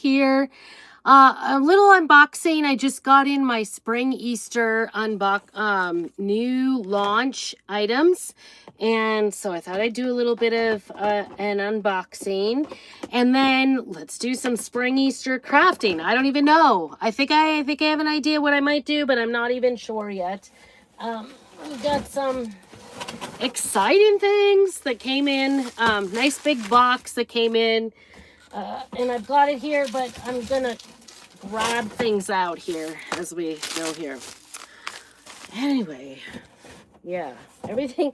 here. A little unboxing. I just got in my spring Easter new launch items. And so I thought I'd do a little bit of an unboxing. And then let's do some spring Easter crafting. I don't even know. I think I have an idea what I might do, but I'm not even sure yet. We've got some exciting things that came in. Nice big box that came in. And I've got it here, but I'm gonna grab things out here as we go here. Anyway, yeah, everything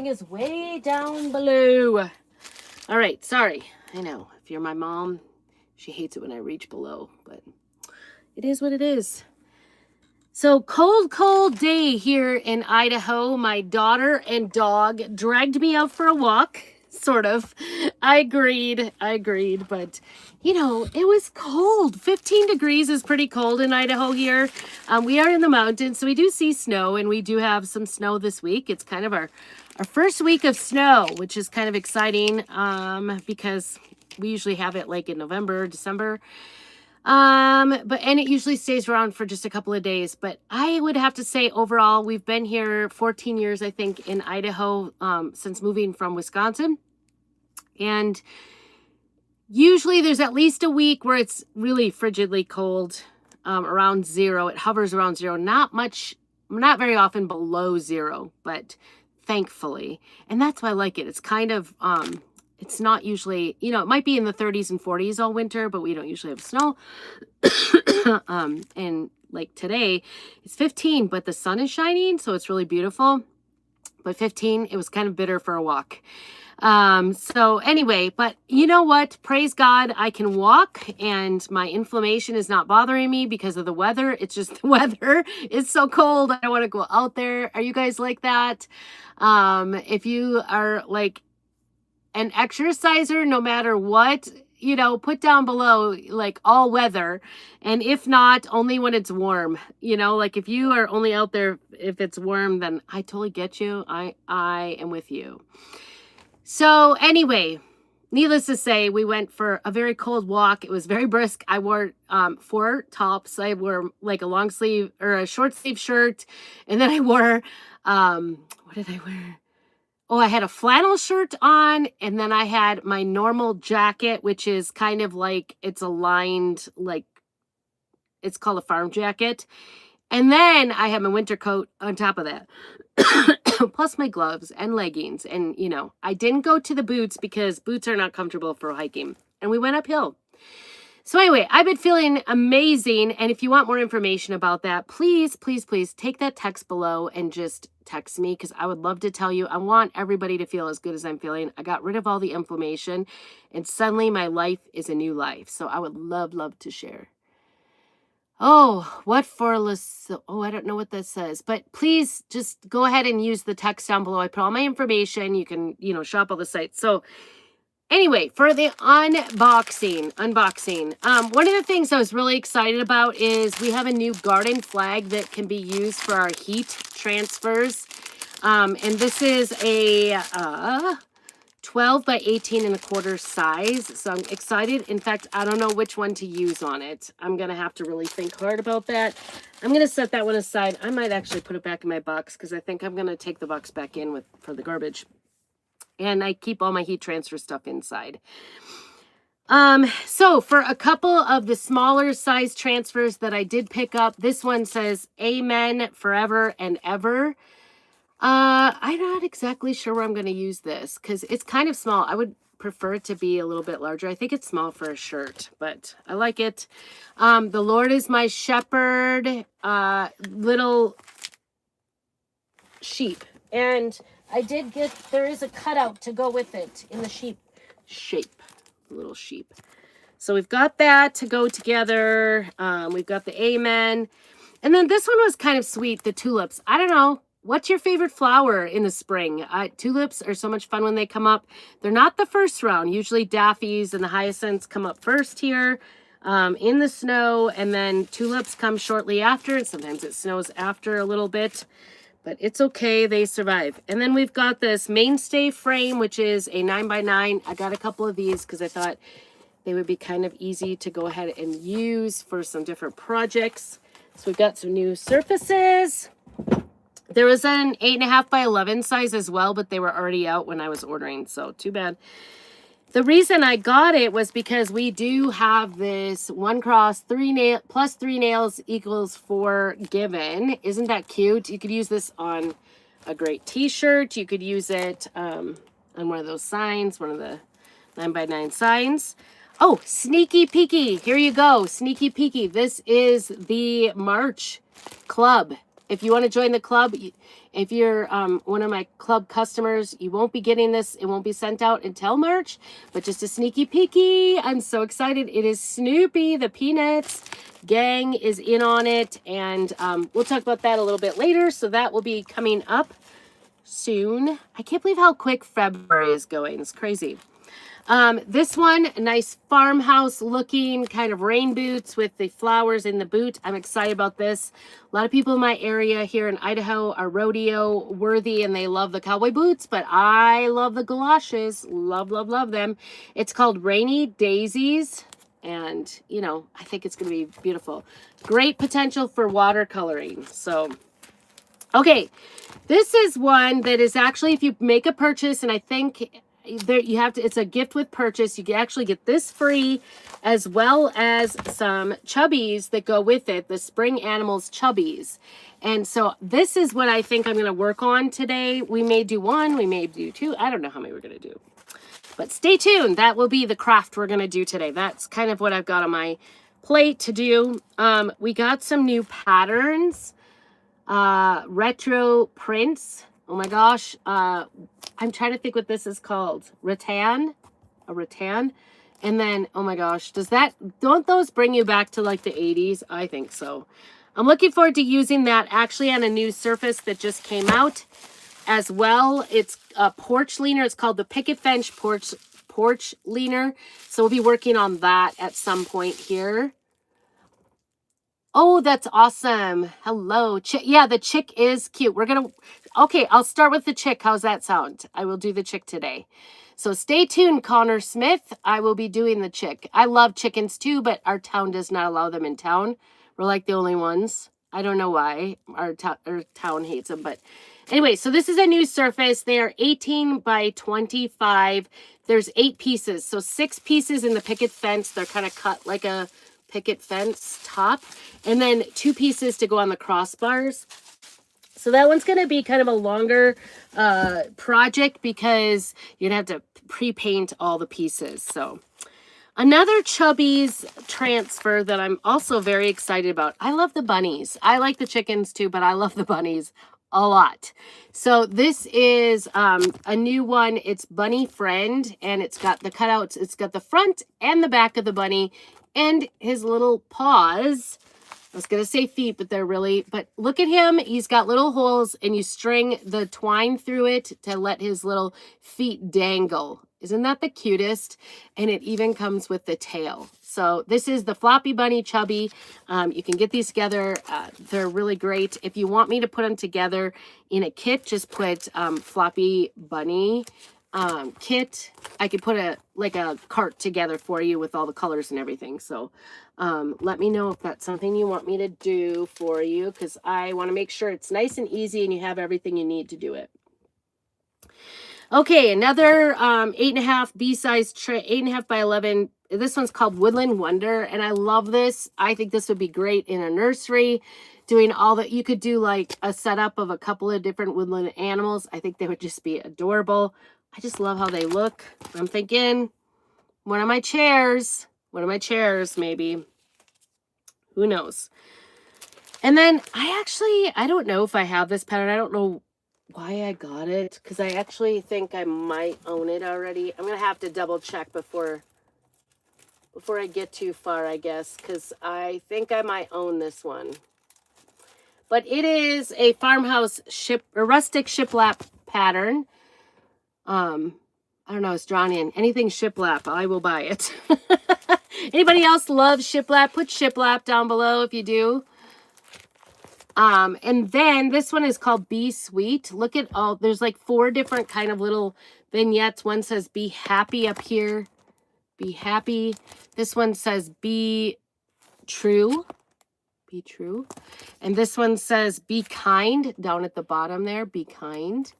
is way down below. All right, sorry. I know, if you're my mom, she hates it when I reach below, but it is what it is. So cold day here in Idaho. My daughter and dog dragged me out for a walk. Sort of. I agreed, but you know, it was cold. 15 degrees is pretty cold in Idaho here. We are in the mountains, so we do see snow, and we do have some snow this week. It's kind of our first week of snow, which is kind of exciting because we usually have it like in November, December. And it usually stays around for just a couple of days. But I would have to say overall, we've been here 14 years, I think, in Idaho since moving from Wisconsin. And usually there's at least a week where it's really frigidly cold, around zero. It hovers around zero. Not very often below zero, but thankfully. And that's why I like it. It's kind of, it's not usually, you know, it might be in the 30s and 40s all winter, but we don't usually have snow. And like today, it's 15, but the sun is shining, so it's really beautiful. But 15, it was kind of bitter for a walk. So anyway, but you know what? Praise God, I can walk and my inflammation is not bothering me because of the weather. It's just the weather is so cold. I don't want to go out there. Are you guys like that? If you are like an exerciser, no matter what, you know, put down below like all weather. And if not, only when it's warm, you know, like if you are only out there if it's warm, then I totally get you. I am with you. So anyway, needless to say, we went for a very cold walk. It was very brisk. I wore 4 tops. I wore like a long sleeve or a short sleeve shirt. And then I wore, what did I wear? Oh, I had a flannel shirt on, and then I had my normal jacket, which is kind of like, it's aligned, like, it's called a farm jacket. And then I had my winter coat on top of that, plus my gloves and leggings. And, you know, I didn't go to the boots because boots are not comfortable for hiking. And we went uphill. So anyway, I've been feeling amazing. And if you want more information about that, please take that text below and just text me because I would love to tell you. I want everybody to feel as good as I'm feeling. I got rid of all the inflammation and suddenly my life is a new life. So I would love to share. Oh, what for? Oh, I don't know what that says, but please just go ahead and use the text down below. I put all my information. You can, you know, shop all the sites. So anyway, for the unboxing, one of the things I was really excited about is we have a new garden flag that can be used for our heat transfers. And this is a 12 by 18 and a quarter size. So I'm excited. In fact, I don't know which one to use on it. I'm going to have to really think hard about that. I'm going to set that one aside. I might actually put it back in my box because I think I'm going to take the box back in for the garbage. And I keep all my heat transfer stuff inside. So for a couple of the smaller size transfers that I did pick up, this one says Amen Forever and Ever. I'm not exactly sure where I'm going to use this because it's kind of small. I would prefer it to be a little bit larger. I think it's small for a shirt, but I like it. The Lord is my shepherd, little sheep. And I did there is a cutout to go with it in the shape, little sheep. So we've got that to go together. We've got the Amen. And then this one was kind of sweet, the tulips. I don't know. What's your favorite flower in the spring? Tulips are so much fun when they come up. They're not the first round. Usually daffodils and the hyacinths come up first here in the snow. And then tulips come shortly after. And sometimes it snows after a little bit. But it's okay, they survive. And then we've got this mainstay frame, which is a 9x9. I got a couple of these because I thought they would be kind of easy to go ahead and use for some different projects. So we've got some new surfaces. There was an 8.5 by 11 size as well, but they were already out when I was ordering, so too bad. The reason I got it was because we do have this 1 cross 3 nail plus 3 nails equals 4 given. Isn't that cute? You could use this on a great t-shirt. You could use it on one of those signs, one of the 9x9 signs. Oh, sneaky peeky. Here you go. Sneaky peeky. This is the March club. If you want to join the club, if you're one of my club customers, you won't be getting this. It won't be sent out until March, but just a sneaky peeky. I'm so excited. It is Snoopy, the Peanuts gang is in on it. And we'll talk about that a little bit later. So that will be coming up soon. I can't believe how quick February is going. It's crazy. This one, nice farmhouse looking kind of rain boots with the flowers in the boot. I'm excited about this. A lot of people in my area here in Idaho are rodeo worthy and they love the cowboy boots, but I love the galoshes. Love, love, love them. It's called Rainy Daisies. And, you know, I think it's going to be beautiful. Great potential for watercoloring. So, okay. This is one that is actually, if you make a purchase, and I think there you have to, it's a gift with purchase. You can actually get this free as well as some chubbies that go with it, the Spring Animals chubbies. And so this is what I think I'm going to work on today. We may do one, we may do two. I don't know how many we're going to do. But stay tuned. That will be the craft we're going to do today. That's kind of what I've got on my plate to do. We got some new patterns. Retro prints. Oh my gosh. I'm trying to think what this is called. Rattan. A rattan. And then, oh my gosh, don't those bring you back to like the 80s? I think so. I'm looking forward to using that actually on a new surface that just came out as well. It's a porch leaner. It's called the Picket Fence porch leaner. So we'll be working on that at some point here. Oh, that's awesome. Hello. Yeah, the chick is cute. Okay, I'll start with the chick. How's that sound? I will do the chick today. So stay tuned, Connor Smith. I will be doing the chick. I love chickens too, but our town does not allow them in town. We're like the only ones. I don't know why our town hates them, but anyway, so this is a new surface. They are 18 by 25. There's 8 pieces. So 6 pieces in the picket fence. They're kind of cut like a picket fence top, and then 2 pieces to go on the crossbars. So that one's going to be kind of a longer project because you're going to have to pre-paint all the pieces. So another Chubbies transfer that I'm also very excited about. I love the bunnies. I like the chickens too, but I love the bunnies a lot. So this is a new one. It's Bunny Friend, and it's got the cutouts. It's got the front and the back of the bunny and his little paws. I was going to say feet, but but look at him. He's got little holes, and you string the twine through it to let his little feet dangle. Isn't that the cutest? And it even comes with the tail. So this is the Floppy Bunny Chubby. You can get these together. They're really great. If you want me to put them together in a kit, just put Floppy Bunny kit. I could put a cart together for you with all the colors and everything. So let me know if that's something you want me to do for you, because I want to make sure it's nice and easy and you have everything you need to do it. Okay, another 8.5 B-size tray, 8.5 by 11. This one's called Woodland Wonder, and I love this. I think this would be great in a nursery, doing all that. You could do like a setup of a couple of different woodland animals. I think they would just be adorable. I just love how they look. I'm thinking one of my chairs, maybe. Who knows? And then I don't know if I have this pattern. I don't know why I got it, because I actually think I might own it already. I'm going to have to double check before I get too far, I guess, because I think I might own this one. But it is a farmhouse rustic shiplap pattern. I don't know, it's drawn in. Anything shiplap, I will buy it. Anybody else love shiplap? Put shiplap down below if you do. And then this one is called Be Sweet. Look at there's like 4 different kind of little vignettes. One says be happy up here. Be happy. This one says be true. Be true. And this one says be kind down at the bottom there. Be kind.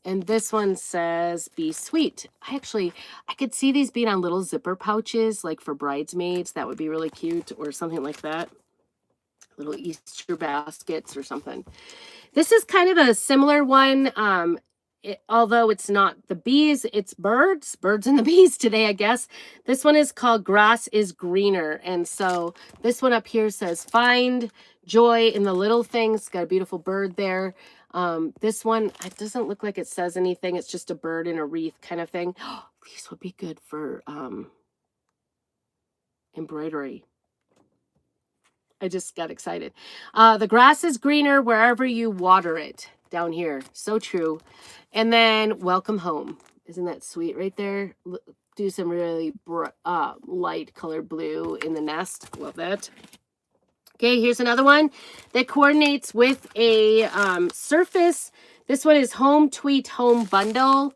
And this one says be sweet. I could see these being on little zipper pouches, like for bridesmaids. That would be really cute, or something like that. Little Easter baskets or something. This is kind of a similar one. Although it's not the bees, it's birds and the bees today, I guess. This one is called Grass is Greener. And so this one up here says find joy in the little things. Got a beautiful bird there. This one, it doesn't look like it says anything. It's just a bird in a wreath kind of thing. These would be good for embroidery. I just got excited. The grass is greener wherever you water it. Down here. So true. And then welcome home. Isn't that sweet right there? Do some really light colored blue in the nest. Love that. Okay, here's another one that coordinates with a surface. This one is Home Tweet Home Bundle.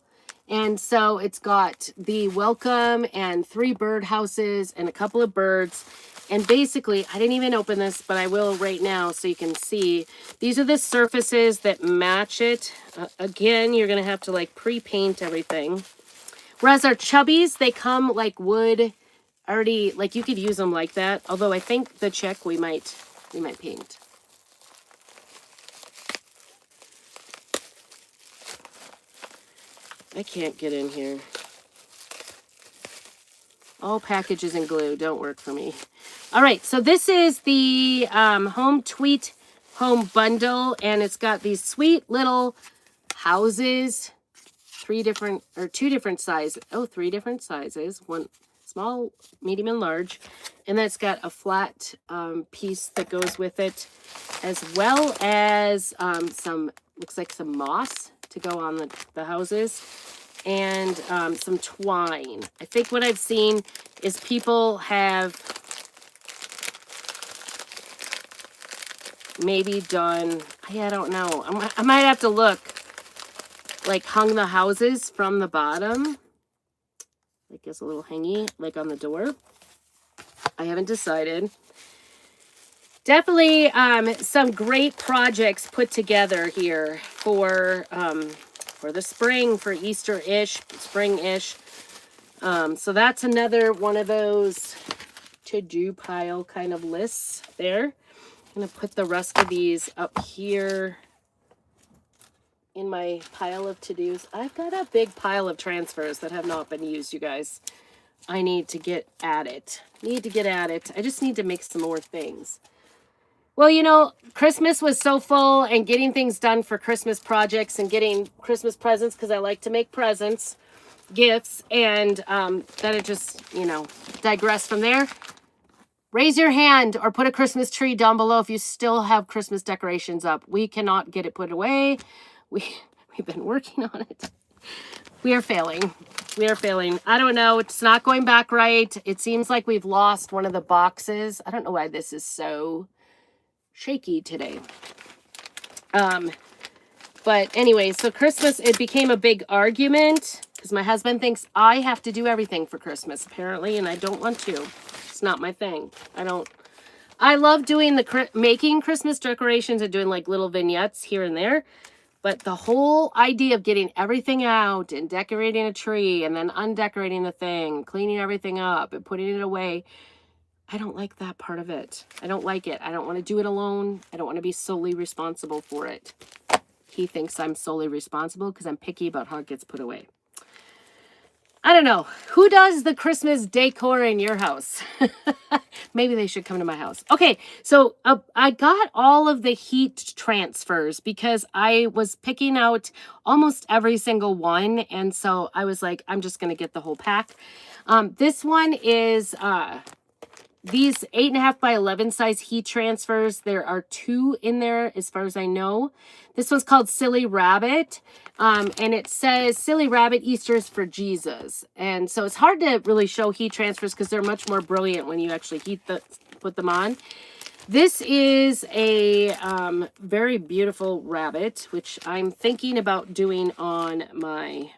And so it's got the welcome and 3 bird houses and a couple of birds. And basically, I didn't even open this, but I will right now so you can see. These are the surfaces that match it. Again, you're going to have to like pre-paint everything. Whereas our chubbies, they come like wood already, like you could use them like that. Although I think the check we might paint. I can't get in here. All packages and glue don't work for me. All right, so this is the Home Tweet Home Bundle, and it's got these sweet little houses, 2 different sizes. Oh, 3 different sizes. One small, medium, and large. And then it's got a flat piece that goes with it, as well as looks like some moss to go on the houses. And some twine. I think what I've seen is people have maybe done, I don't know. I might have to look, like hung the houses from the bottom. Like as a little hangy, like on the door. I haven't decided. Definitely some great projects put together here for the spring, for Easter-ish, spring-ish. So that's another one of those to-do pile kind of lists there. I'm going to put the rest of these up here in my pile of to-dos. I've got a big pile of transfers that have not been used, you guys. I need to get at it. I just need to make some more things. Well, you know, Christmas was so full, and getting things done for Christmas projects and getting Christmas presents, because I like to make presents, gifts, and that it just, you know, digress from there. Raise your hand or put a Christmas tree down below if you still have Christmas decorations up. We cannot get it put away. We've been working on it. We are failing. I don't know. It's not going back right. It seems like we've lost one of the boxes. I don't know why this is so shaky today. But anyway, so Christmas, it became a big argument because my husband thinks I have to do everything for Christmas, apparently, and I don't want to. It's not my thing. I love doing making Christmas decorations and doing like little vignettes here and there. But the whole idea of getting everything out and decorating a tree and then undecorating the thing, cleaning everything up and putting it away, I don't like that part of it. I don't like it. I don't want to do it alone. I don't want to be solely responsible for it. He thinks I'm solely responsible because I'm picky about how it gets put away. I don't know. Who does the Christmas decor in your house? Maybe they should come to my house. Okay, so I got all of the heat transfers because I was picking out almost every single one. And so I was like, I'm just going to get the whole pack. This one is these 8.5 by 11 size heat transfers. There are 2 in there as far as I know. This one's called Silly Rabbit. And it says Silly Rabbit Easter's for Jesus. And so it's hard to really show heat transfers because they're much more brilliant when you actually put them on. This is a very beautiful rabbit, which I'm thinking about doing on my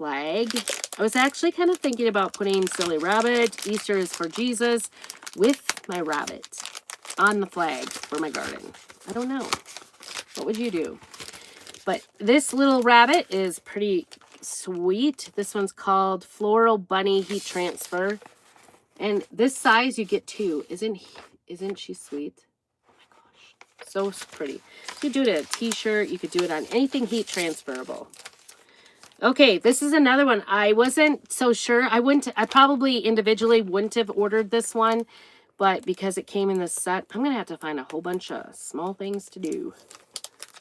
flag. I was actually kind of thinking about putting Silly Rabbit, Easter is for Jesus, with my rabbit on the flag for my garden. I don't know. What would you do? But this little rabbit is pretty sweet. This one's called Floral Bunny Heat Transfer. And this size you get two. Isn't she sweet? Oh my gosh. So pretty. You could do it at a t-shirt. You could do it on anything heat transferable. Okay, this is another one. I wasn't so sure. I probably individually wouldn't have ordered this one, but because it came in this set, I'm going to have to find a whole bunch of small things to do.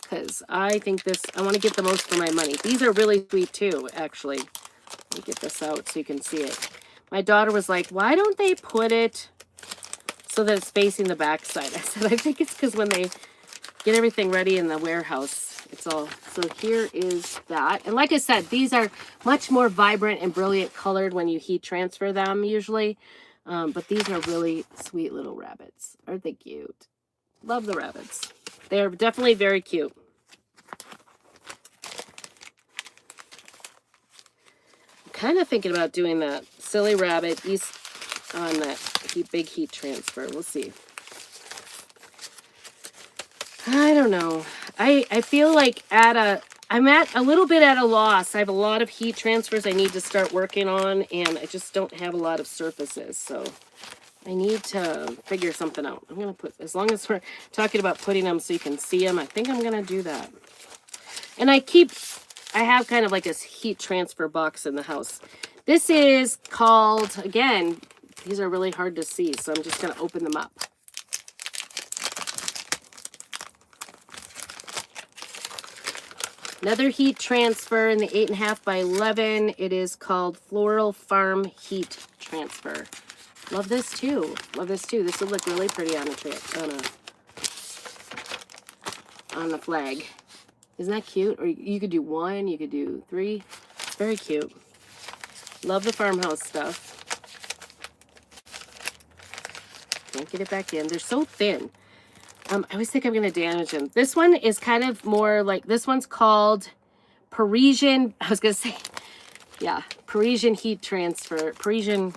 Because I think I want to get the most for my money. These are really sweet too, actually. Let me get this out so you can see it. My daughter was like, why don't they put it so that it's facing the back side? I said, I think it's because when they get everything ready in the warehouse, it's all. So here is that. And like I said, these are much more vibrant and brilliant colored when you heat transfer them usually. But these are really sweet little rabbits. Aren't they cute? Love the rabbits. They're definitely very cute. I'm kind of thinking about doing that Silly Rabbit on that big heat transfer. We'll see. I don't know. I feel like I'm at a little bit at a loss. I have a lot of heat transfers I need to start working on, and I just don't have a lot of surfaces. So I need to figure something out. I'm going to put, as long as we're talking about putting them so you can see them, I think I'm going to do that. And I have kind of like a heat transfer box in the house. This is called, again, these are really hard to see, so I'm just going to open them up. Another heat transfer in the 8.5 by 11. It is called Floral Farm Heat Transfer. Love this too. Love this too. This would look really pretty on the flag. Isn't that cute? Or you could do 1, you could do 3. It's very cute. Love the farmhouse stuff. Can't get it back in. They're so thin. I always think I'm going to damage them. This one is kind of more like, this one's called Parisian, I was going to say, yeah, Parisian Heat Transfer, Parisian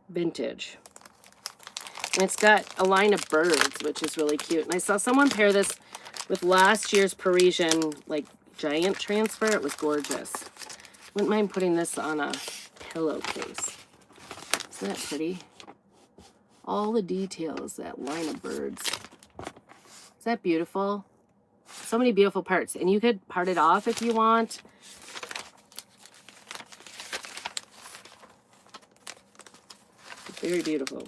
Vintage. And it's got a line of birds, which is really cute. And I saw someone pair this with last year's Parisian, like, giant transfer. It was gorgeous. Wouldn't mind putting this on a pillowcase. Isn't that pretty? All the details, that line of birds. Is that beautiful? So many beautiful parts. And you could part it off if you want. Very beautiful.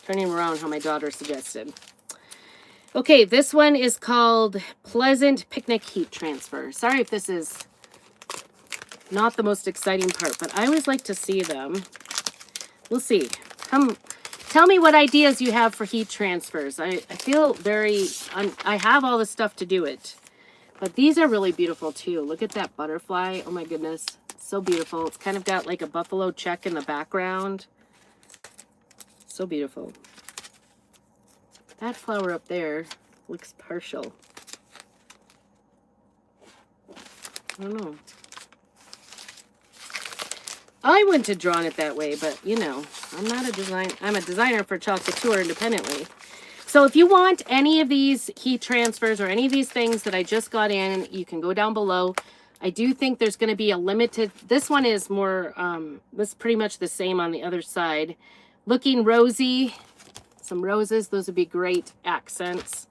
Turning around how my daughter suggested. Okay, this one is called Pleasant Picnic Heat Transfer. Sorry if this is not the most exciting part, but I always like to see them. We'll see. Tell me what ideas you have for heat transfers. I feel I have all the stuff to do it. But these are really beautiful too. Look at that butterfly. Oh my goodness. So beautiful. It's kind of got like a buffalo check in the background. So beautiful. That flower up there looks partial. I don't know. I wouldn't have drawn it that way, but you know, I'm a designer for Chocolate Tour independently. So if you want any of these heat transfers or any of these things that I just got in, you can go down below. I do think there's going to be a limited, this one is more, this is pretty much the same on the other side. Looking rosy, some roses, those would be great accents.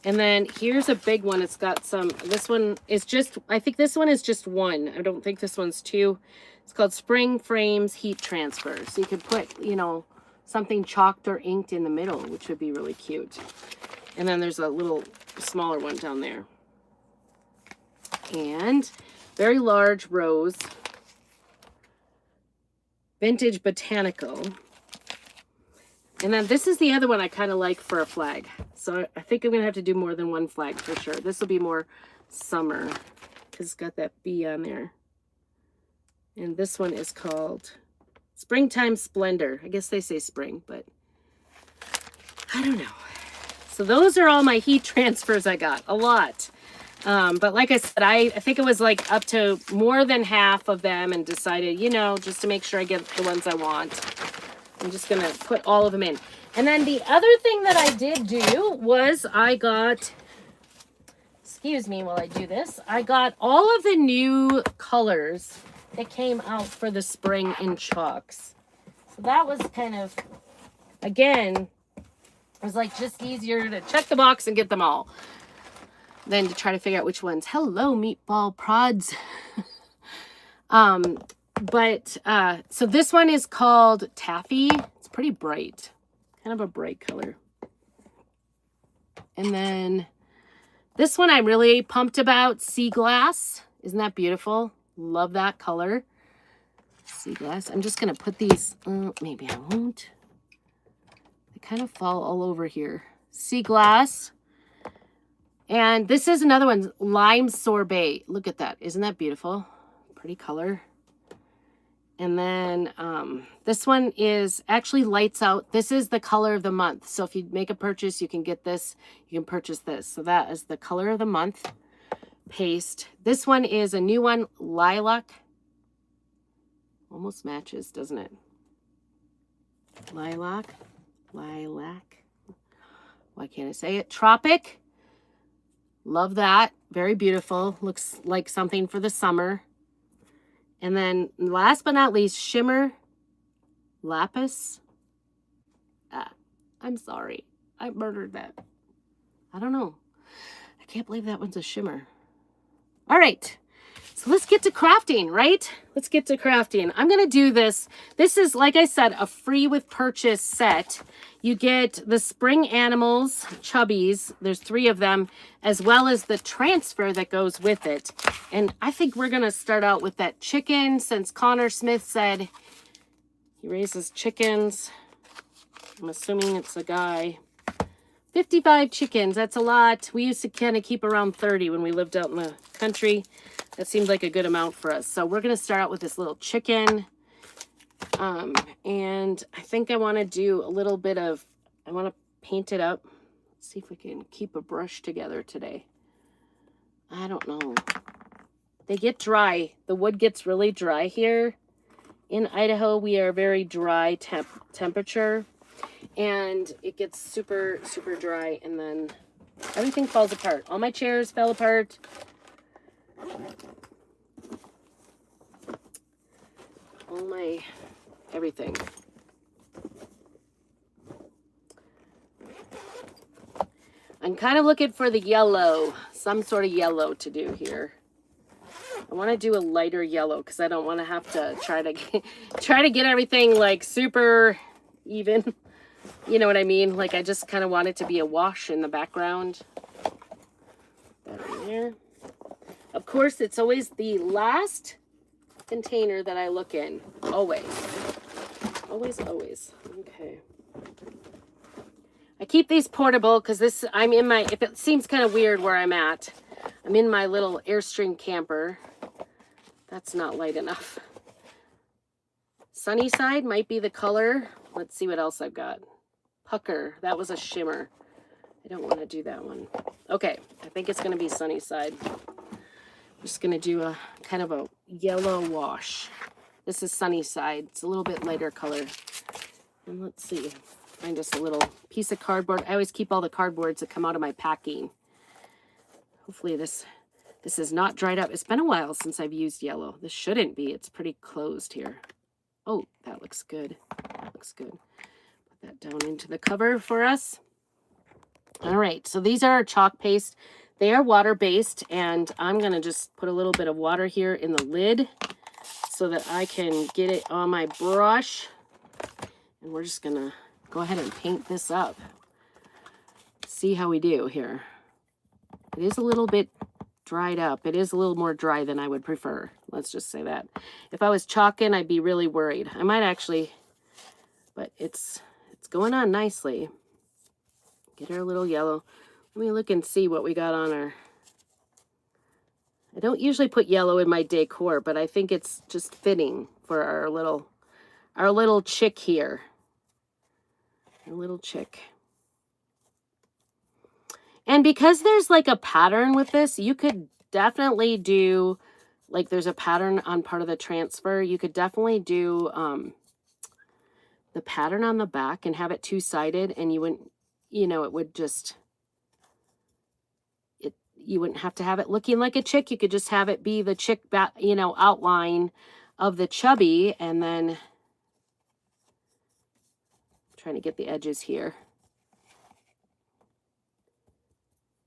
And then here's a big one. It's got some, this one is just, I think this one is just 1. I don't think this one's 2. It's called Spring Frames Heat Transfer. So you could put, you know, something chalked or inked in the middle, which would be really cute. And then there's a little smaller one down there. And very large rose. Vintage Botanical. And then this is the other one I kind of like for a flag. So I think I'm going to have to do more than one flag for sure. This will be more summer because it's got that bee on there. And this one is called Springtime Splendor. I guess they say spring, but I don't know. So those are all my heat transfers I got, a lot. But like I said, I think it was like up to more than half of them, and decided, you know, just to make sure I get the ones I want, I'm just going to put all of them in. And then the other thing that I did do was I got, excuse me while I do this, I got all of the new colors that came out for the spring in chalks. So that was kind of, again, it was like just easier to check the box and get them all than to try to figure out which ones. Hello, meatball prods. So this one is called Taffy. It's pretty bright, kind of a bright color. And then this one I'm really pumped about, Sea Glass. Isn't that beautiful? Love that color. Sea Glass. I'm just going to put these, maybe I won't. They kind of fall all over here. Sea Glass. And this is another one, Lime Sorbet. Look at that. Isn't that beautiful? Pretty color. And then this one is actually lights out. This is the color of the month. So if you make a purchase, you can get this. You can purchase this. So that is the color of the month paste. This one is a new one, Lilac. Almost matches, doesn't it? Lilac. Why can't I say it? Tropic. Love that. Very beautiful. Looks like something for the summer. And then last but not least, Shimmer Lapis. I'm sorry. I murdered that. I don't know. I can't believe that one's a shimmer. All right. So let's get to crafting, right? Let's get to crafting. I'm going to do this. This is, like I said, a free with purchase set. You get the spring animals, chubbies. There's 3 of them, as well as the transfer that goes with it. And I think we're going to start out with that chicken, since Connor Smith said he raises chickens. I'm assuming it's a guy. 55 chickens. That's a lot. We used to kind of keep around 30 when we lived out in the country. That seemed like a good amount for us. So we're going to start out with this little chicken. And I think I want to do a little bit of, I want to paint it up. Let's see if we can keep a brush together today. I don't know. They get dry. The wood gets really dry here. In Idaho, we are very dry temperature. And it gets super, super dry. And then everything falls apart. All my chairs fell apart. All my everything. I'm kind of looking for the yellow, some sort of yellow to do here. I want to do a lighter yellow because I don't want to have to try to get everything like super even. You know what I mean? Like I just kind of want it to be a wash in the background. That in there. Of course, it's always the last container that I look in. Always. Always, always. Okay. I keep these portable because this, I'm in my, if it seems kind of weird where I'm at, I'm in my little Airstream camper. That's not light enough. Sunnyside might be the color. Let's see what else I've got. Pucker. That was a shimmer. I don't want to do that one. Okay. I think it's going to be Sunnyside. I'm just going to do a kind of a yellow wash. This is Sunnyside. It's a little bit lighter color. And let's see. Find just a little piece of cardboard. I always keep all the cardboards that come out of my packing. Hopefully this is not dried up. It's been a while since I've used yellow. This shouldn't be. It's pretty closed here. Oh, that looks good. That looks good. Put that down into the cover for us. All right. So these are our chalk paste. They are water-based, and I'm going to just put a little bit of water here in the lid so that I can get it on my brush. And we're just going to go ahead and paint this up. See how we do here. It is a little bit dried up. It is a little more dry than I would prefer. Let's just say that. If I was chalking, I'd be really worried. I might actually, but it's going on nicely. Get our little yellow. Let me look and see what we got on our... I don't usually put yellow in my decor, but I think it's just fitting for our little chick here. Our little chick. And because there's like a pattern with this, you could definitely do, like there's a pattern on part of the transfer. You could definitely do the pattern on the back and have it two-sided, and you wouldn't, it would just, you wouldn't have to have it looking like a chick. You could just have it be the chick back, outline of the chubby, and then trying to get the edges here.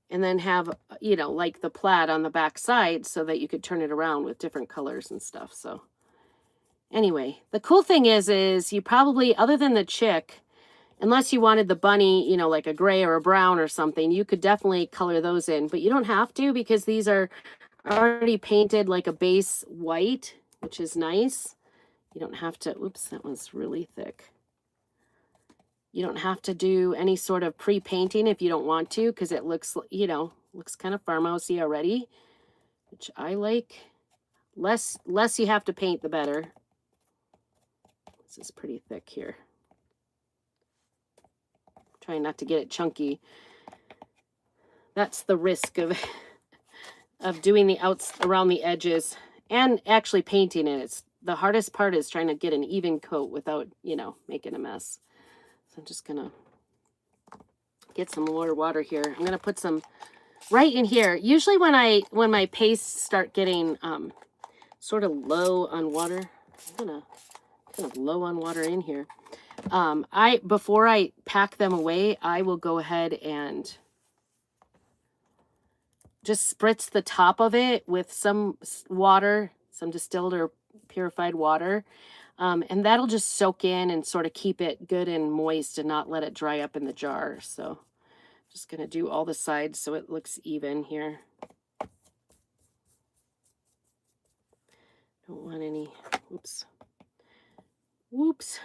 And then have, like the plaid on the back side so that you could turn it around with different colors and stuff. So anyway, the cool thing is you probably, other than the chick, unless you wanted the bunny, like a gray or a brown or something, you could definitely color those in. But you don't have to, because these are already painted like a base white, which is nice. You don't have to, oops, that one's really thick. You don't have to do any sort of pre-painting if you don't want to, because it looks, looks kind of farmhousey already, which I like. Less you have to paint, the better. This is pretty thick here. Trying not to get it chunky. That's the risk of doing the outs around the edges and actually painting it. It's the hardest part is trying to get an even coat without, making a mess. So I'm just gonna get some more water here. I'm gonna put some right in here. Usually when my pastes start getting sort of low on water, I'm gonna kind of low on water in here. Before I pack them away, I will go ahead and just spritz the top of it with some water, some distilled or purified water. And that'll just soak in and sort of keep it good and moist and not let it dry up in the jar. So just going to do all the sides so it looks even here. Don't want any, oops. Whoops.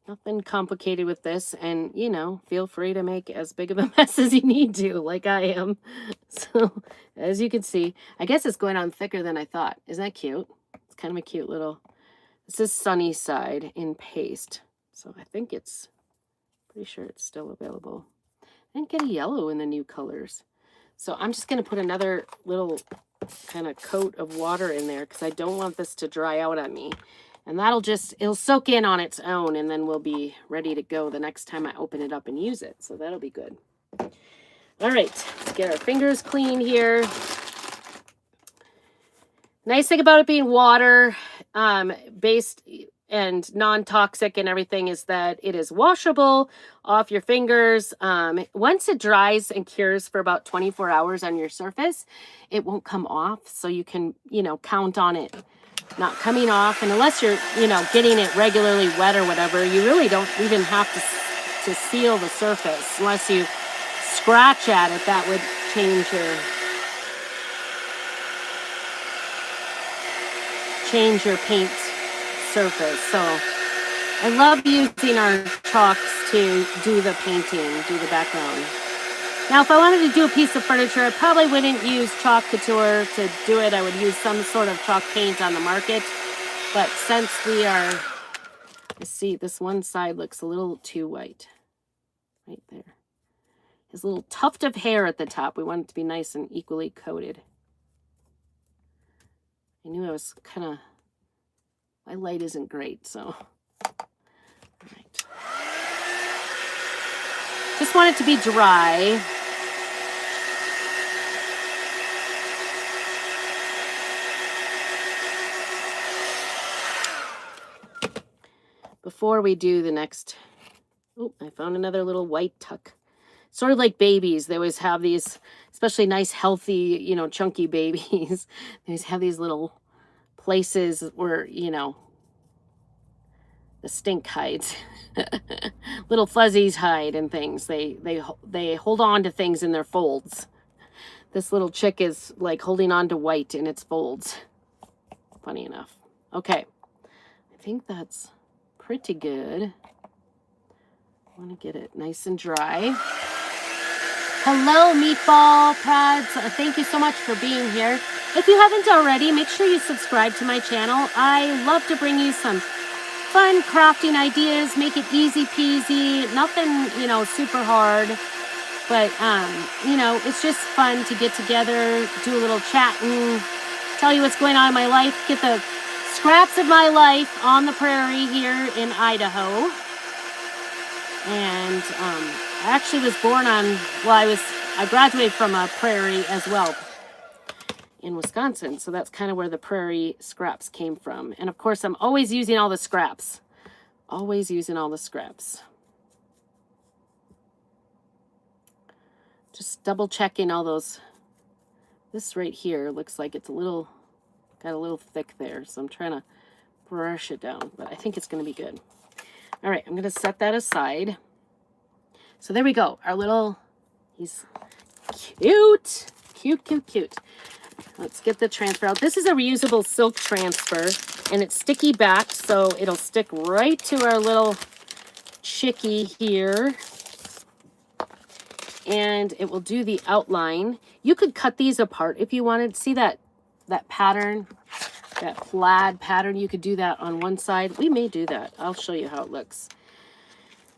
Nothing complicated with this, and feel free to make as big of a mess as you need to, like I am. So as you can see, I guess it's going on thicker than I thought. Isn't that cute? It's kind of a cute little, this is Sunny Side in paste, so I think it's pretty sure it's still available. I didn't get a yellow in the new colors, so I'm just going to put another little kind of coat of water in there because I don't want this to dry out on me. And it'll soak in on its own, and then we'll be ready to go the next time I open it up and use it. So that'll be good. All right, let's get our fingers clean here. Nice thing about it being water based and non-toxic and everything is that it is washable off your fingers. Once it dries and cures for about 24 hours on your surface, it won't come off. So you can, count on it not coming off. And unless you're, getting it regularly wet or whatever, you really don't even have to seal the surface. Unless you scratch at it, that would change your paint surface. So I love using our chalks to do the painting, do the background. Now, if I wanted to do a piece of furniture, I probably wouldn't use chalk couture to do it. I would use some sort of chalk paint on the market. But since we are, you see, this one side looks a little too white. Right there. His little tuft of hair at the top. We want it to be nice and equally coated. I knew I was kind of, my light isn't great, so. All right. Just want it to be dry. Before we do the next, oh, I found another little white tuck. Sort of like babies. They always have these, especially nice, healthy, chunky babies. They always have these little places where, the stink hides. Little fuzzies hide and things. They hold on to things in their folds. This little chick is like holding on to white in its folds. Funny enough. Okay. I think that's pretty good. I want to get it nice and dry. Hello, Meatball Pods. Thank you so much for being here. If you haven't already, make sure you subscribe to my channel. I love to bring you some fun crafting ideas, make it easy peasy, nothing, you know, super hard. But, you know, it's just fun to get together, do a little chatting, tell you what's going on in my life, get the scraps of my life on the prairie here in Idaho. And I actually was born on, well, I graduated from a Prairie as well in Wisconsin. So that's kind of where the Prairie scraps came from. And of course, I'm always using all the scraps. Always using all the scraps. Just double checking all those. This right here looks like it's got a little thick there. So I'm trying to brush it down, but I think it's going to be good. All right, I'm going to set that aside. So there we go. Our little, he's cute. Cute, cute, cute. Let's get the transfer out. This is a reusable silk transfer, and it's sticky back, so it'll stick right to our little chickie here. And it will do the outline. You could cut these apart if you wanted. See that pattern, that plaid pattern? You could do that on one side. We may do that. I'll show you how it looks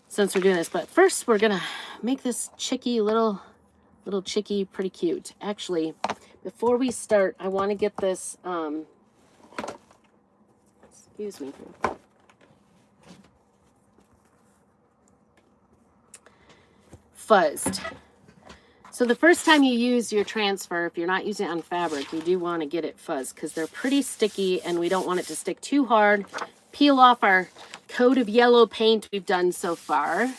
since we're doing this. But first, we're gonna make this chickie little chickie pretty cute. Actually, before we start, I want to get this. Excuse me. Fuzzed. So the first time you use your transfer, if you're not using it on fabric, you do want to get it fuzzed because they're pretty sticky and we don't want it to stick too hard, peel off our coat of yellow paint we've done so far.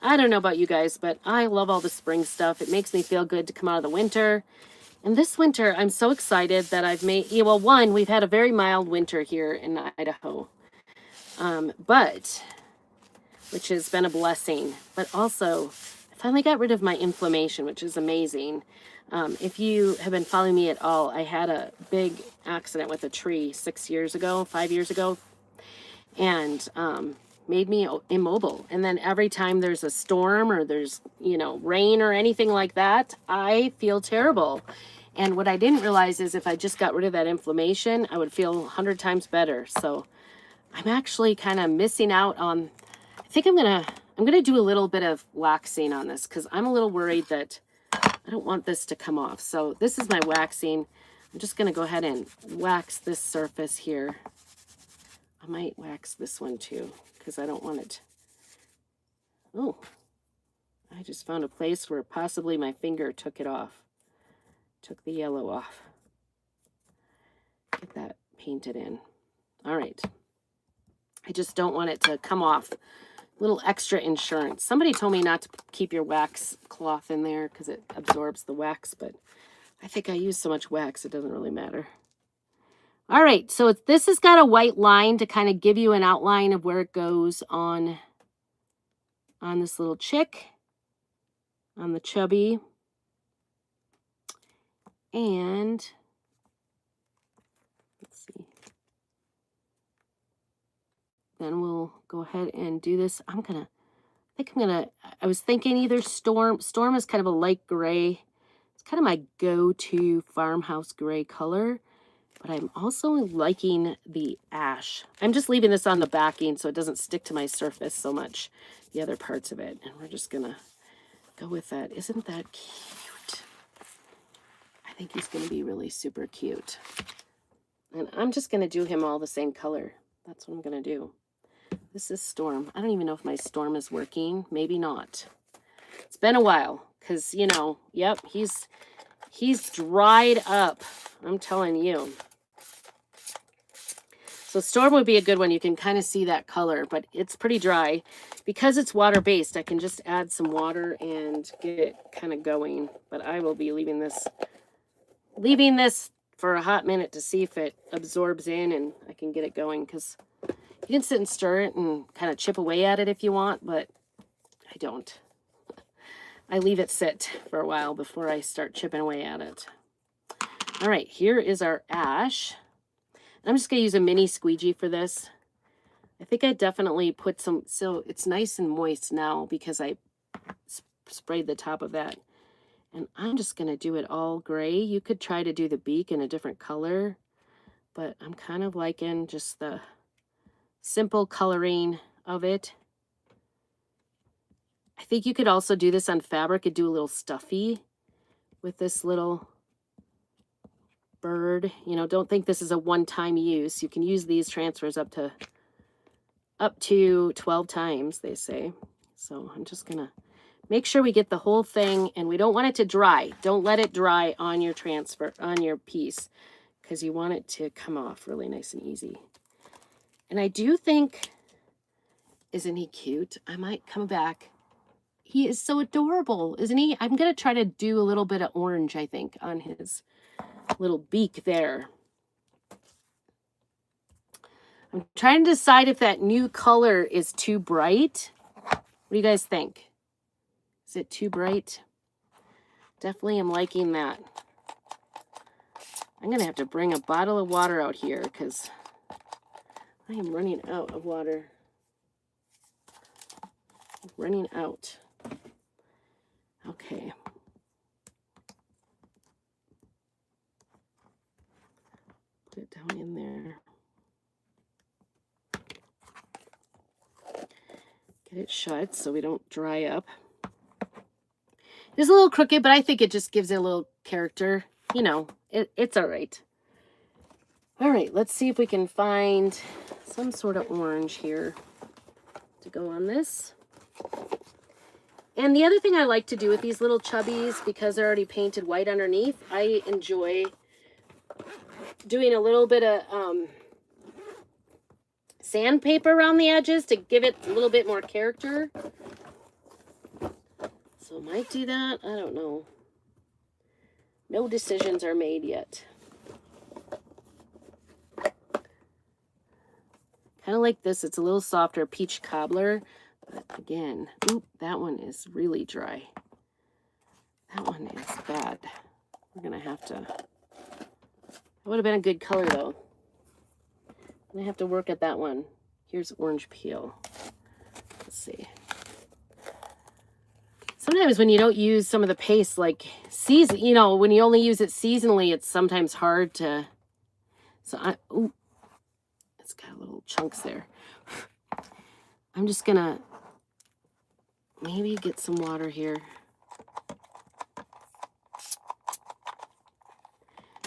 I don't know about you guys, but I love all the spring stuff. It makes me feel good to come out of the winter. And this winter, I'm so excited that I've made, well, one, we've had a very mild winter here in Idaho. Which has been a blessing. But also, I finally got rid of my inflammation, which is amazing. If you have been following me at all, I had a big accident with a tree 5 years ago, and made me immobile. And then every time there's a storm or there's, you know, rain or anything like that, I feel terrible. And what I didn't realize is if I just got rid of that inflammation, I would feel 100 times better. So I'm actually kind of missing out on, I think I'm gonna do a little bit of waxing on this because I'm a little worried that I don't want this to come off. So this is my waxing. I'm just gonna go ahead and wax this surface here. I might wax this one too because I don't want it. Oh, I just found a place where possibly my finger took it off. Took the yellow off. Get that painted in. All right. I just don't want it to come off. Little extra insurance. Somebody told me not to keep your wax cloth in there because it absorbs the wax, but I think I use so much wax it doesn't really matter. All right, so this has got a white line to kind of give you an outline of where it goes on this little chick, on the chubby. And let's see. Then we'll go ahead and do this. I was thinking either Storm. Storm is kind of a light gray. It's kind of my go-to farmhouse gray color. But I'm also liking the ash. I'm just leaving this on the backing so it doesn't stick to my surface so much, the other parts of it. And we're just going to go with that. Isn't that cute? I think he's going to be really super cute. And I'm just going to do him all the same color. That's what I'm going to do. This is Storm. I don't even know if my Storm is working. Maybe not. It's been a while because, you know, yep, he's dried up. I'm telling you. So Storm would be a good one. You can kind of see that color, but it's pretty dry. Because it's water-based, I can just add some water and get it kind of going. But I will be leaving this for a hot minute to see if it absorbs in and I can get it going because you can sit and stir it and kind of chip away at it if you want, but I don't. I leave it sit for a while before I start chipping away at it. All right, here is our ash. I'm just going to use a mini squeegee for this. I think I definitely put some, so it's nice and moist now because I sprayed the top of that. And I'm just going to do it all gray. You could try to do the beak in a different color, but I'm kind of liking just the simple coloring of it. I think you could also do this on fabric and do a little stuffy with this little bird. You know, don't think this is a one-time use. You can use these transfers up to 12 times, they say. So I'm just gonna make sure we get the whole thing, and we don't want it to dry. Don't let it dry on your transfer, on your piece, because you want it to come off really nice and easy. And I do think, isn't he cute? I might come back. He is so adorable, isn't he? I'm gonna try to do a little bit of orange, I think, on his little beak there. I'm trying to decide if that new color is too bright. What do you guys think? Is it too bright? Definitely am liking that. I'm going to have to bring a bottle of water out here because I am running out of water. I'm running out. Okay. Put it down in there. Get it shut so we don't dry up. It's a little crooked, but I think it just gives it a little character. You know, it's all right. All right, let's see if we can find some sort of orange here to go on this. And the other thing I like to do with these little chubbies, because they're already painted white underneath, I enjoy doing a little bit of sandpaper around the edges to give it a little bit more character. So I might do that. I don't know. No decisions are made yet. Kind of like this. It's a little softer, peach cobbler. But again, oop, that one is really dry. That one is bad. We're going to have to... That would have been a good color, though. I'm going to have to work at that one. Here's orange peel. Let's see. Sometimes when you don't use some of the paste, like season, you know, when you only use it seasonally, it's sometimes hard to. So ooh, it's got little chunks there. I'm just gonna maybe get some water here.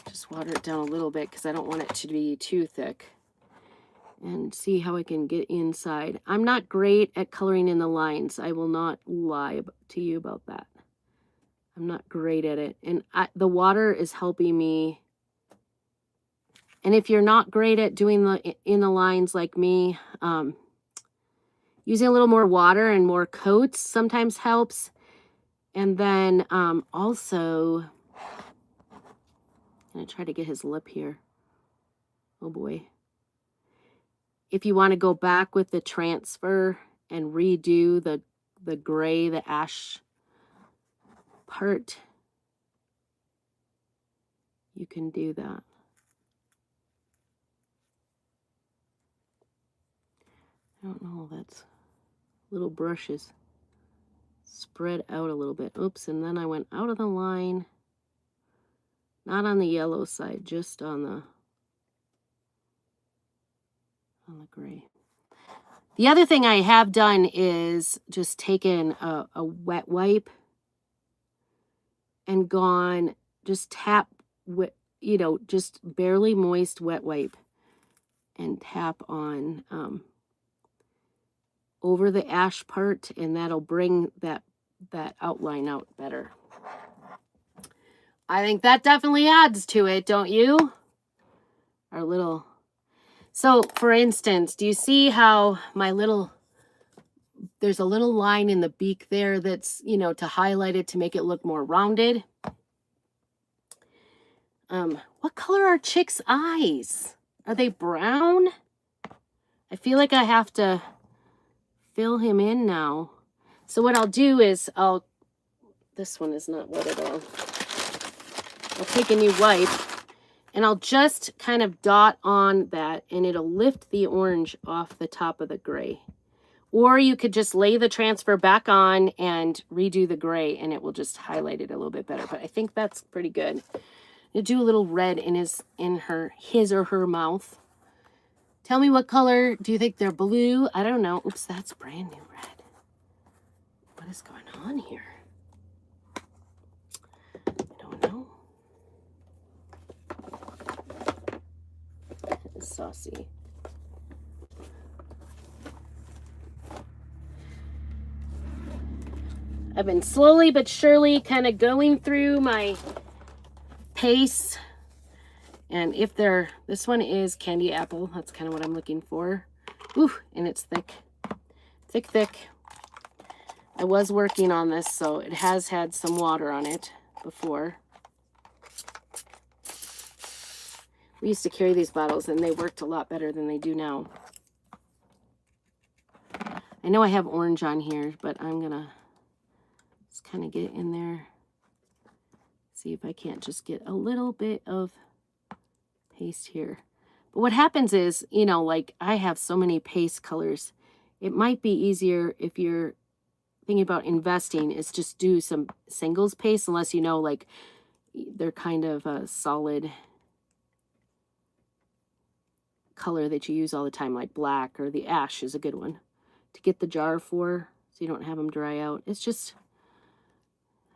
Just water it down a little bit because I don't want it to be too thick. And see how I can get inside. I'm not great at coloring in the lines. I will not lie to you about that. I'm not great at it. And the water is helping me. And if you're not great at doing in the lines like me, using a little more water and more coats sometimes helps. And then also, I'm going to try to get his lip here. Oh boy. If you want to go back with the transfer and redo the gray, the ash part, you can do that. I don't know, that's little brushes spread out a little bit. Oops, and then I went out of the line, not on the yellow side, just on the gray. The other thing I have done is just taken a wet wipe and gone, just tap with, you know, just barely moist wet wipe and tap on over the ash part, and that'll bring that outline out better. I think that definitely adds to it, don't you? Our little... So, for instance, do you see how there's a little line in the beak there that's, you know, to highlight it, to make it look more rounded? What color are Chick's eyes? Are they brown? I feel like I have to fill him in now. So what I'll do is this one is not wet at all. I'll take a new wipe. And I'll just kind of dot on that, and it'll lift the orange off the top of the gray. Or you could just lay the transfer back on and redo the gray, and it will just highlight it a little bit better. But I think that's pretty good. You do a little red in his or her mouth. Tell me what color. Do you think they're blue? I don't know. Oops, that's brand new red. What is going on here? I don't know. It's saucy. I've been slowly but surely kind of going through my paste. And if they're, this one is candy apple. That's kind of what I'm looking for. Ooh, and it's thick. Thick, thick. I was working on this, so it has had some water on it before. We used to carry these bottles, and they worked a lot better than they do now. I know I have orange on here, but I'm going to just kind of get it in there. See if I can't just get a little bit of paste here. But what happens is, you know, like I have so many paste colors. It might be easier if you're thinking about investing is just do some singles paste, unless you know like they're kind of a solid color that you use all the time, like black, or the ash is a good one to get the jar for, so you don't have them dry out. It's just,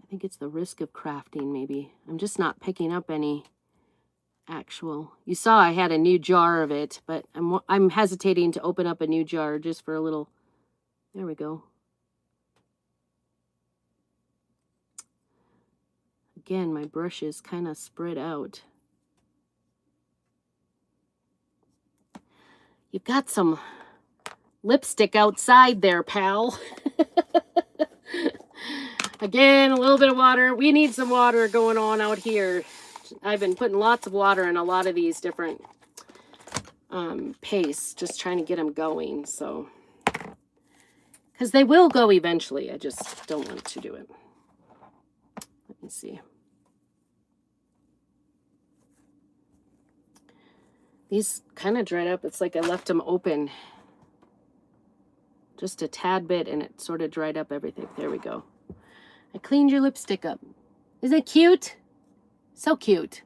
I think it's the risk of crafting maybe. I'm just not picking up any actual. You saw I had a new jar of it, but I'm hesitating to open up a new jar just for a little. There we go. Again, my brush is kind of spread out. You've got some lipstick outside there, pal. Again, a little bit of water. We need some water going on out here. I've been putting lots of water in a lot of these different pastes, just trying to get them going. So, because they will go eventually. I just don't want to do it. Let me see. These kind of dried up. It's like I left them open just a tad bit, and it sort of dried up everything. There we go. I cleaned your lipstick up. Isn't it cute? So cute.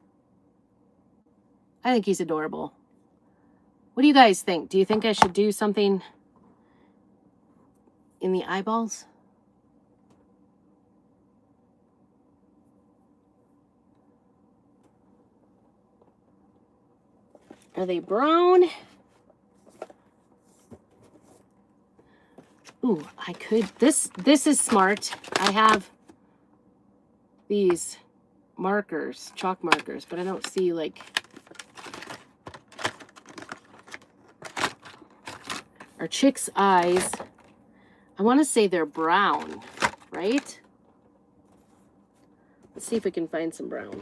I think he's adorable. What do you guys think? Do you think I should do something in the eyeballs? Are they brown? Ooh, I could. This is smart. I have these markers, chalk markers, but I don't see like our chick's eyes. I want to say they're brown, right? Let's see if we can find some brown.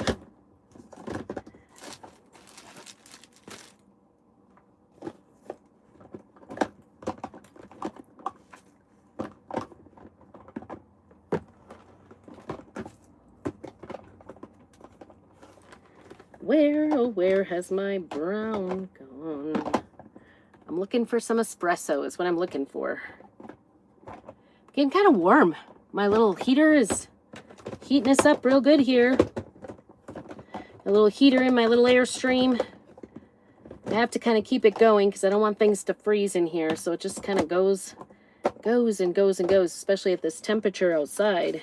Where, oh, where has my brown gone? I'm looking for some espresso is what I'm looking for. Getting kind of warm. My little heater is heating us up real good here. A little heater in my little Airstream. I have to kind of keep it going because I don't want things to freeze in here. So it just kind of goes and goes and goes, especially at this temperature outside.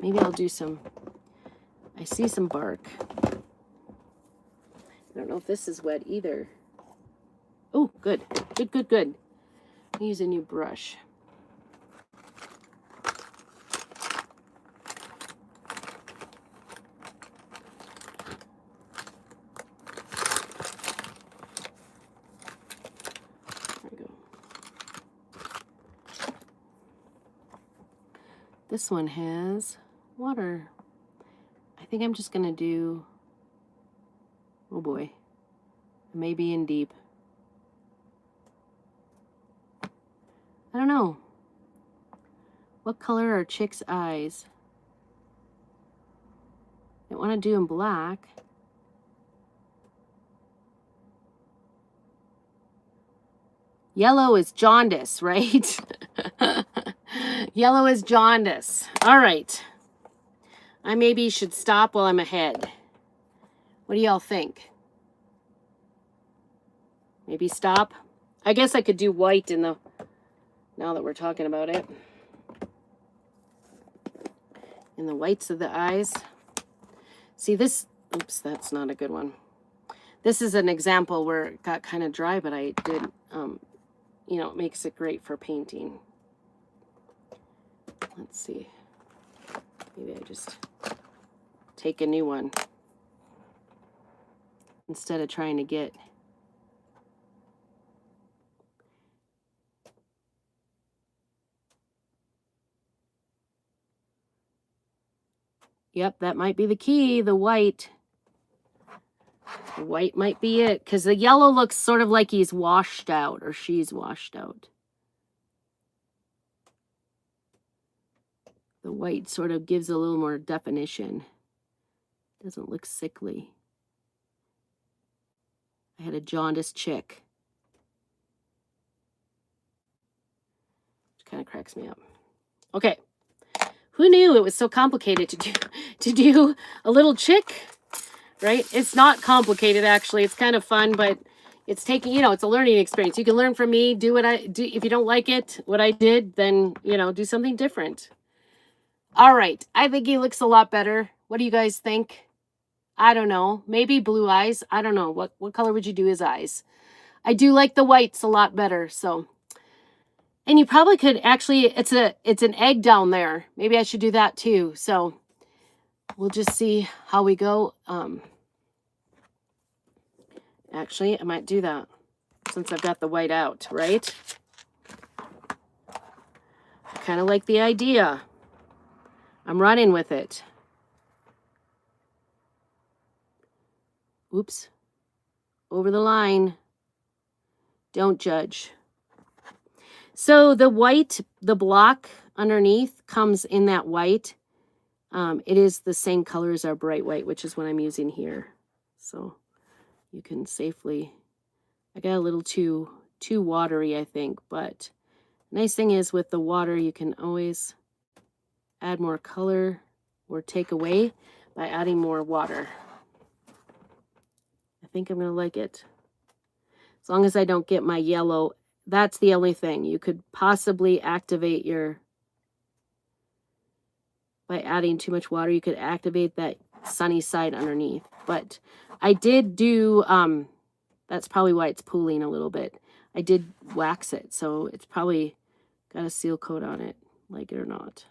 Maybe I'll do some, I see some bark. I don't know if this is wet either. Oh, good. Good, good, good. I'll use a new brush. There we go. This one has water. I think I'm just going to do, oh boy, maybe in deep. I don't know. What color are Chick's eyes? I want to do them black. Yellow is jaundice, right? Yellow is jaundice. All right. I maybe should stop while I'm ahead. What do y'all think? Maybe stop? I guess I could do white in the, now that we're talking about it. In the whites of the eyes. See this, oops, that's not a good one. This is an example where it got kind of dry, but I did, you know, it makes it great for painting. Let's see. Maybe I just take a new one instead of trying to get. Yep, that might be the key, the white. The white might be it, because the yellow looks sort of like he's washed out, or she's washed out. The white sort of gives a little more definition. Doesn't look sickly. I had a jaundiced chick. Which kind of cracks me up. Okay. Who knew it was so complicated to do a little chick, right? It's not complicated, actually. It's kind of fun, but it's taking, you know, it's a learning experience. You can learn from me, do what I do. If you don't like it, what I did, then, you know, do something different. All right. I think he looks a lot better. What do you guys think? I don't know. Maybe blue eyes. I don't know. What color would you do his eyes? I do like the whites a lot better, so. And you probably could actually, it's an egg down there. Maybe I should do that too. So we'll just see how we go. Actually, I might do that since I've got the white out, right? I kind of like the idea. I'm running with it. Oops. Over the line. Don't judge. So the white, the block underneath comes in that white. It is the same color as our bright white, which is what I'm using here. So you can safely, I got a little too watery, I think, but nice thing is with the water, you can always add more color or take away by adding more water. I think I'm going to like it. As long as I don't get my yellow. That's the only thing. You could possibly activate your, by adding too much water, you could activate that sunny side underneath. But I did do, that's probably why it's pooling a little bit. I did wax it, so it's probably got a seal coat on it, like it or not.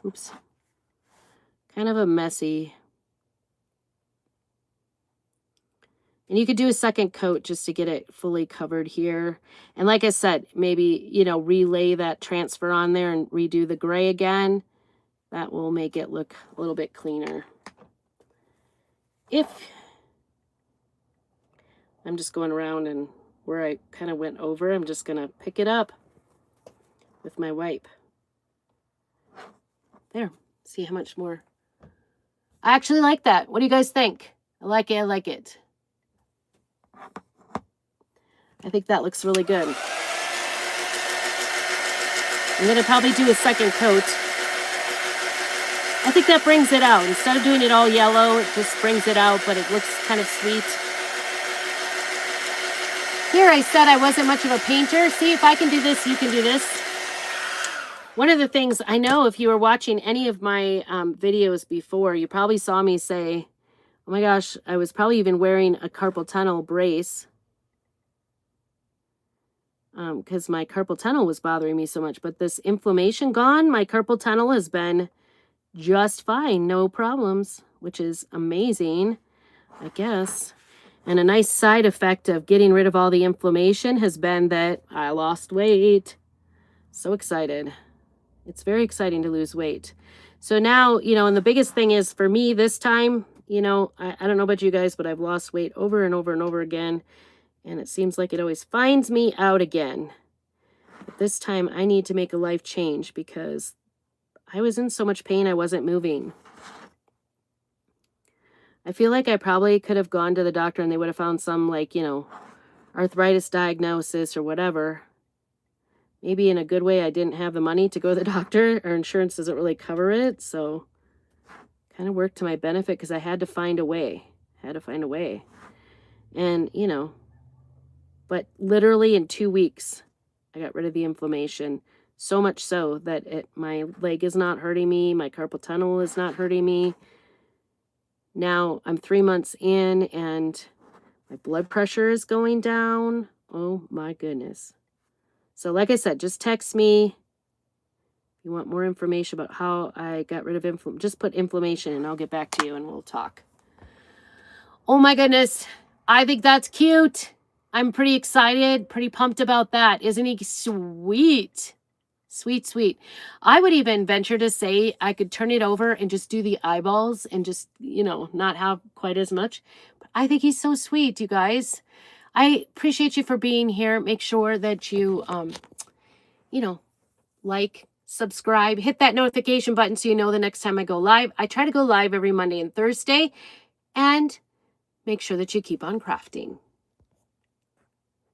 Oops. Kind of a messy. And you could do a second coat just to get it fully covered here. And like I said, maybe, you know, relay that transfer on there and redo the gray again. That will make it look a little bit cleaner. If I'm just going around and where I kind of went over, I'm just going to pick it up with my wipe. There. See how much more. I actually like that. What do you guys think? I like it. I like it. I think that looks really good. I'm going to probably do a second coat. I think that brings it out. Instead of doing it all yellow, it just brings it out, but it looks kind of sweet. Here I said I wasn't much of a painter. See, if I can do this, you can do this. One of the things I know, if you were watching any of my videos before, you probably saw me say, oh my gosh, I was probably even wearing a carpal tunnel brace. Because my carpal tunnel was bothering me so much. But this inflammation gone, my carpal tunnel has been just fine. No problems, which is amazing, I guess. And a nice side effect of getting rid of all the inflammation has been that I lost weight. So excited. It's very exciting to lose weight. So now, you know, and the biggest thing is for me this time, you know, I don't know about you guys, but I've lost weight over and over and over again. And it seems like it always finds me out again. But this time I need to make a life change because I was in so much pain I wasn't moving. I feel like I probably could have gone to the doctor and they would have found some, like, you know, arthritis diagnosis or whatever. Maybe in a good way I didn't have the money to go to the doctor, or insurance doesn't really cover it. So kind of worked to my benefit because I had to find a way. And, but literally in 2 weeks, I got rid of the inflammation. So much so that my leg is not hurting me. My carpal tunnel is not hurting me. Now I'm 3 months in and my blood pressure is going down. Oh my goodness. So like I said, just text me. If you want more information about how I got rid of inflammation, just put inflammation and I'll get back to you and we'll talk. Oh my goodness. I think that's cute. I'm pretty excited, pretty pumped about that. Isn't he sweet? Sweet, sweet. I would even venture to say I could turn it over and just do the eyeballs and just, not have quite as much. But I think he's so sweet, you guys. I appreciate you for being here. Make sure that you, like, subscribe, hit that notification button so you know the next time I go live. I try to go live every Monday and Thursday. And make sure that you keep on crafting.